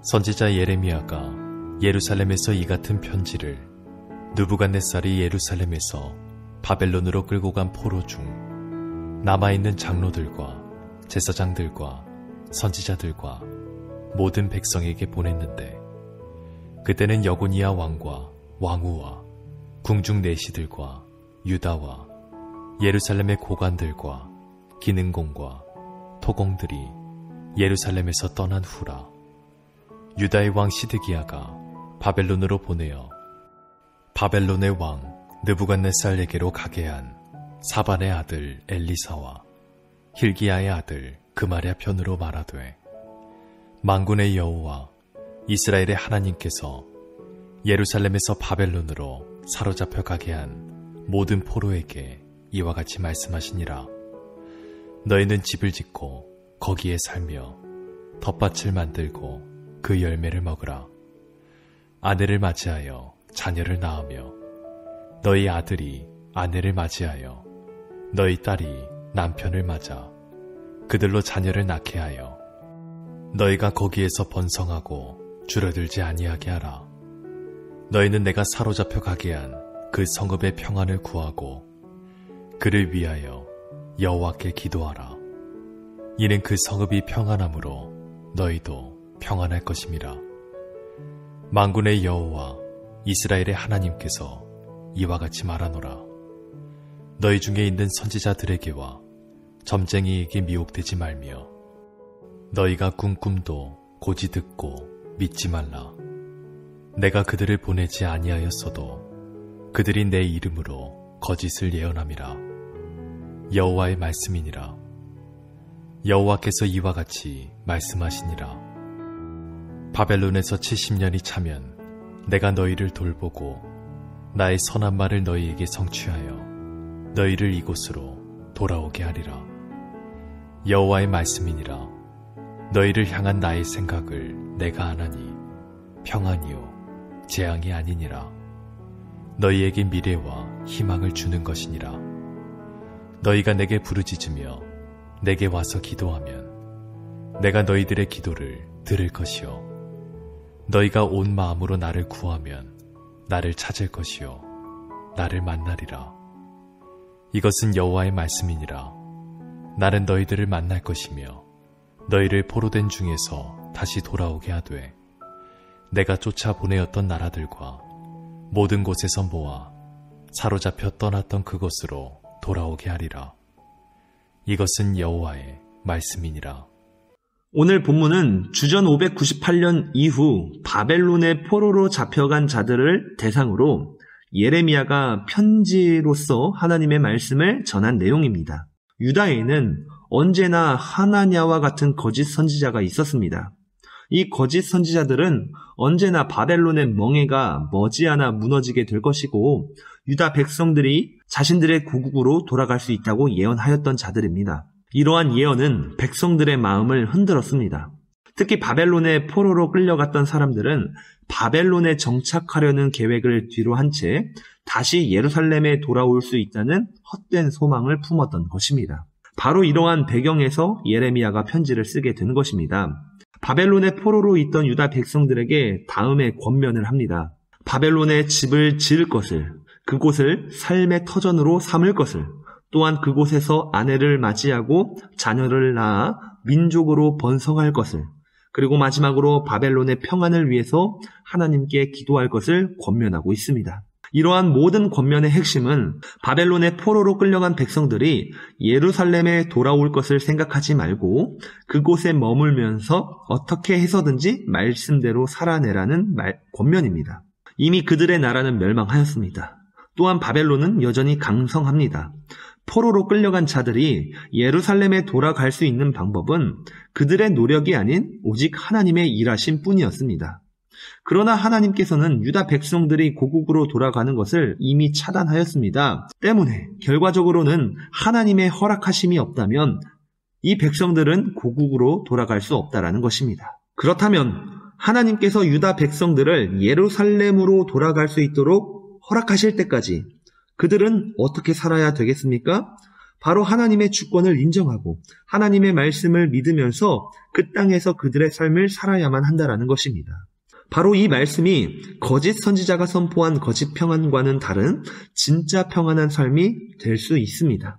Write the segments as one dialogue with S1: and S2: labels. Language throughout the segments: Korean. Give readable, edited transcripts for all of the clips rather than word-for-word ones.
S1: 선지자 예레미야가 예루살렘에서 이 같은 편지를 느부갓네살이 예루살렘에서 바벨론으로 끌고 간 포로 중 남아있는 장로들과 제사장들과 선지자들과 모든 백성에게 보냈는데, 그때는 여고니야 왕과 왕후와 궁중 내시들과 유다와 예루살렘의 고관들과 기능공과 토공들이 예루살렘에서 떠난 후라. 유다의 왕 시드기야가 바벨론으로 보내어 바벨론의 왕 느부갓네살에게로 가게 한 사반의 아들 엘리사와 힐기야의 아들 그마랴 편으로 말하되, 만군의 여호와 이스라엘의 하나님께서 예루살렘에서 바벨론으로 사로잡혀 가게 한 모든 포로에게 이와 같이 말씀하시니라. 너희는 집을 짓고 거기에 살며 텃밭을 만들고 그 열매를 먹으라. 아내를 맞이하여 자녀를 낳으며 너희 아들이 아내를 맞이하여 너희 딸이 남편을 맞아 그들로 자녀를 낳게 하여 너희가 거기에서 번성하고 줄어들지 아니하게 하라. 너희는 내가 사로잡혀 가게 한 그 성읍의 평안을 구하고 그를 위하여 여호와께 기도하라. 이는 그 성읍이 평안함으로 너희도 평안할 것임이라. 만군의 여호와 이스라엘의 하나님께서 이와 같이 말하노라. 너희 중에 있는 선지자들에게와 점쟁이에게 미혹되지 말며 너희가 꾼 꿈도 고지 듣고 믿지 말라. 내가 그들을 보내지 아니하였어도 그들이 내 이름으로 거짓을 예언함이라. 여호와의 말씀이니라. 여호와께서 이와 같이 말씀하시니라. 바벨론에서 70년이 차면 내가 너희를 돌보고 나의 선한 말을 너희에게 성취하여 너희를 이곳으로 돌아오게 하리라. 여호와의 말씀이니라. 너희를 향한 나의 생각을 내가 아나니 평안이요 재앙이 아니니라. 너희에게 미래와 희망을 주는 것이니라. 너희가 내게 부르짖으며 내게 와서 기도하면 내가 너희들의 기도를 들을 것이요 너희가 온 마음으로 나를 구하면 나를 찾을 것이요 나를 만나리라. 이것은 여호와의 말씀이니라. 나는 너희들을 만날 것이며 너희를 포로된 중에서 다시 돌아오게 하되 내가 쫓아 보내었던 나라들과 모든 곳에서 모아 사로잡혀 떠났던 그곳으로 돌아오게 하리라. 이것은 여호와의 말씀이니라.
S2: 오늘 본문은 주전 598년 이후 바벨론의 포로로 잡혀간 자들을 대상으로 예레미야가 편지로서 하나님의 말씀을 전한 내용입니다. 유다에는 언제나 하나냐와 같은 거짓 선지자가 있었습니다. 이 거짓 선지자들은 언제나 바벨론의 멍에가 머지않아 무너지게 될 것이고 유다 백성들이 자신들의 고국으로 돌아갈 수 있다고 예언하였던 자들입니다. 이러한 예언은 백성들의 마음을 흔들었습니다. 특히 바벨론의 포로로 끌려갔던 사람들은 바벨론에 정착하려는 계획을 뒤로 한 채 다시 예루살렘에 돌아올 수 있다는 헛된 소망을 품었던 것입니다. 바로 이러한 배경에서 예레미야가 편지를 쓰게 된 것입니다. 바벨론의 포로로 있던 유다 백성들에게 다음에 권면을 합니다. 바벨론에 집을 지을 것을, 그곳을 삶의 터전으로 삼을 것을, 또한 그곳에서 아내를 맞이하고 자녀를 낳아 민족으로 번성할 것을, 그리고 마지막으로 바벨론의 평안을 위해서 하나님께 기도할 것을 권면하고 있습니다. 이러한 모든 권면의 핵심은 바벨론의 포로로 끌려간 백성들이 예루살렘에 돌아올 것을 생각하지 말고 그곳에 머물면서 어떻게 해서든지 말씀대로 살아내라는 권면입니다. 이미 그들의 나라는 멸망하였습니다. 또한 바벨론은 여전히 강성합니다. 포로로 끌려간 자들이 예루살렘에 돌아갈 수 있는 방법은 그들의 노력이 아닌 오직 하나님의 일하심 뿐이었습니다. 그러나 하나님께서는 유다 백성들이 고국으로 돌아가는 것을 이미 차단하였습니다. 때문에 결과적으로는 하나님의 허락하심이 없다면 이 백성들은 고국으로 돌아갈 수 없다라는 것입니다. 그렇다면 하나님께서 유다 백성들을 예루살렘으로 돌아갈 수 있도록 허락하실 때까지 그들은 어떻게 살아야 되겠습니까? 바로 하나님의 주권을 인정하고 하나님의 말씀을 믿으면서 그 땅에서 그들의 삶을 살아야만 한다라는 것입니다. 바로 이 말씀이 거짓 선지자가 선포한 거짓 평안과는 다른 진짜 평안한 삶이 될 수 있습니다.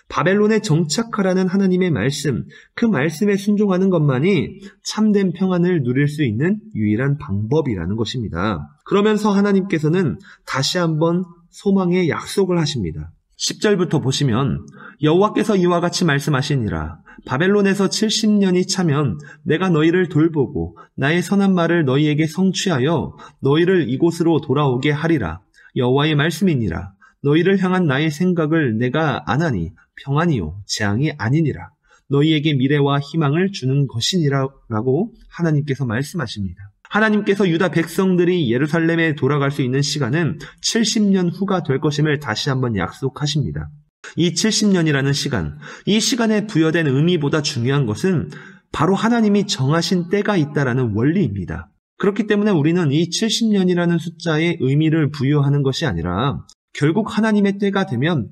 S2: 바벨론에 정착하라는 하나님의 말씀, 그 말씀에 순종하는 것만이 참된 평안을 누릴 수 있는 유일한 방법이라는 것입니다. 그러면서 하나님께서는 다시 한번 소망의 약속을 하십니다. 10절부터 보시면 여호와께서 이와 같이 말씀하시니라. 바벨론에서 70년이 차면 내가 너희를 돌보고 나의 선한 말을 너희에게 성취하여 너희를 이곳으로 돌아오게 하리라. 여호와의 말씀이니라. 너희를 향한 나의 생각을 내가 아나니 평안이요 재앙이 아니니라. 너희에게 미래와 희망을 주는 것이니라 라고 하나님께서 말씀하십니다. 하나님께서 유다 백성들이 예루살렘에 돌아갈 수 있는 시간은 70년 후가 될 것임을 다시 한번 약속하십니다. 이 70년이라는 시간, 이 시간에 부여된 의미보다 중요한 것은 바로 하나님이 정하신 때가 있다라는 원리입니다. 그렇기 때문에 우리는 이 70년이라는 숫자에 의미를 부여하는 것이 아니라 결국 하나님의 때가 되면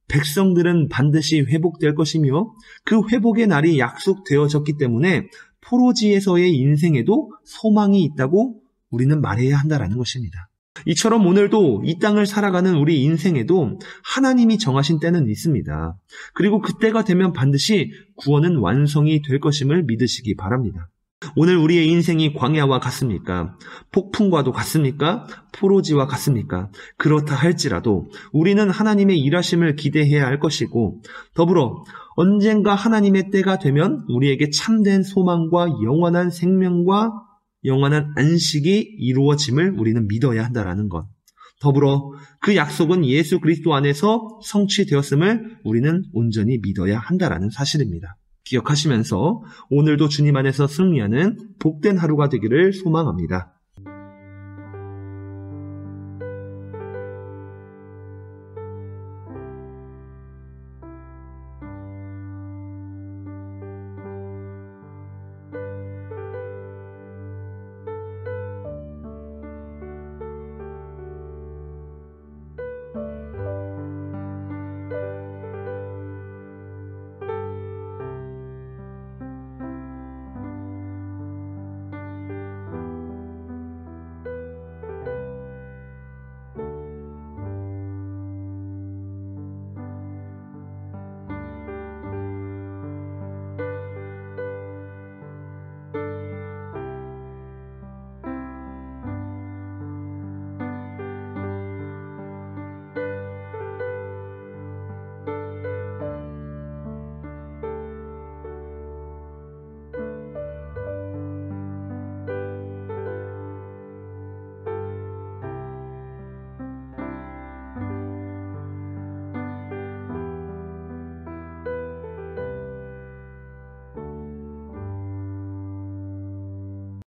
S2: 백성들은 반드시 회복될 것이며 그 회복의 날이 약속되어졌기 때문에 포로지에서의 인생에도 소망이 있다고 우리는 말해야 한다라는 것입니다. 이처럼 오늘도 이 땅을 살아가는 우리 인생에도 하나님이 정하신 때는 있습니다. 그리고 그때가 되면 반드시 구원은 완성이 될 것임을 믿으시기 바랍니다. 오늘 우리의 인생이 광야와 같습니까? 폭풍과도 같습니까? 포로지와 같습니까? 그렇다 할지라도 우리는 하나님의 일하심을 기대해야 할 것이고 더불어 언젠가 하나님의 때가 되면 우리에게 참된 소망과 영원한 생명과 영원한 안식이 이루어짐을 우리는 믿어야 한다는 것. 더불어 그 약속은 예수 그리스도 안에서 성취되었음을 우리는 온전히 믿어야 한다는 사실입니다. 기억하시면서 오늘도 주님 안에서 승리하는 복된 하루가 되기를 소망합니다.